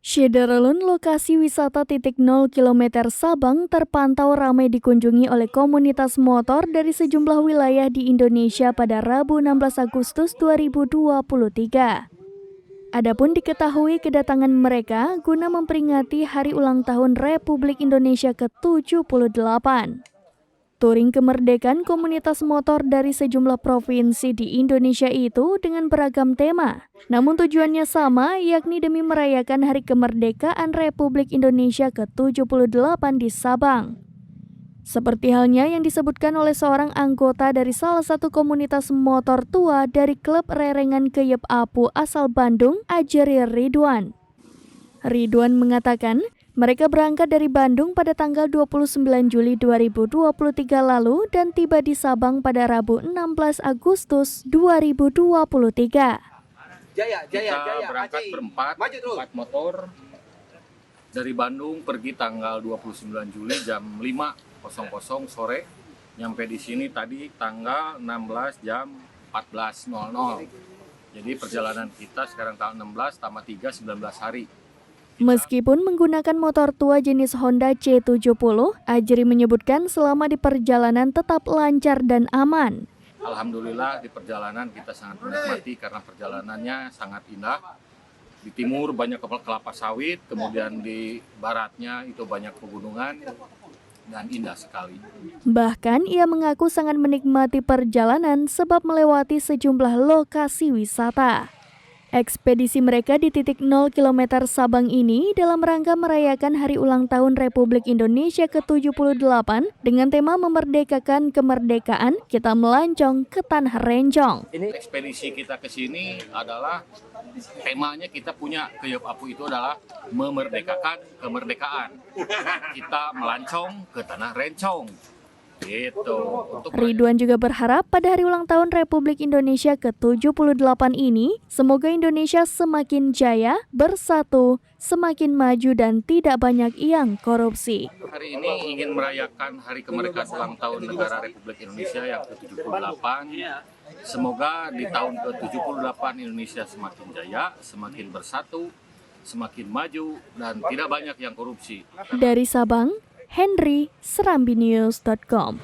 Syederalun, lokasi wisata titik 0 km Sabang terpantau ramai dikunjungi oleh komunitas motor dari sejumlah wilayah di Indonesia pada Rabu 16 Agustus 2023. Adapun diketahui kedatangan mereka guna memperingati Hari Ulang Tahun Republik Indonesia ke-78. Touring kemerdekaan komunitas motor dari sejumlah provinsi di Indonesia itu dengan beragam tema. Namun tujuannya sama, yakni demi merayakan Hari Kemerdekaan Republik Indonesia ke-78 di Sabang. Seperti halnya yang disebutkan oleh seorang anggota dari salah satu komunitas motor tua dari klub Rerengan Keyep Apu asal Bandung, Ajari Ridwan. Ridwan mengatakan, mereka berangkat dari Bandung pada tanggal 29 Juli 2023 lalu dan tiba di Sabang pada Rabu 16 Agustus 2023. Kita berangkat berempat, 4 motor dari Bandung pergi tanggal 29 Juli jam 5.00 sore. Nyampe di sini tadi tanggal 16 jam 14.00. Jadi perjalanan kita sekarang tanggal 16 tambah 3, 19 hari. Meskipun menggunakan motor tua jenis Honda C70, Ajri menyebutkan selama di perjalanan tetap lancar dan aman. Alhamdulillah di perjalanan kita sangat menikmati karena perjalanannya sangat indah. Di timur banyak kelapa sawit, kemudian di baratnya itu banyak pegunungan dan indah sekali. Bahkan ia mengaku sangat menikmati perjalanan sebab melewati sejumlah lokasi wisata. Ekspedisi mereka di titik 0 km Sabang ini dalam rangka merayakan Hari Ulang Tahun Republik Indonesia ke-78 dengan tema memerdekakan kemerdekaan, kita melancong ke Tanah Rencong. Ekspedisi kita ke sini adalah temanya kita punya Keyep Apu itu adalah memerdekakan kemerdekaan. Kita melancong ke Tanah Rencong. Gitu. Ridwan juga berharap pada Hari Ulang Tahun Republik Indonesia ke-78 ini, semoga Indonesia semakin jaya, bersatu, semakin maju dan tidak banyak yang korupsi. Hari ini ingin merayakan Hari Kemerdekaan Ulang Tahun Negara Republik Indonesia yang ke-78. Semoga di tahun ke-78 Indonesia semakin jaya, semakin bersatu, semakin maju, dan tidak banyak yang korupsi. Dari Sabang, Henry, serambinews.com.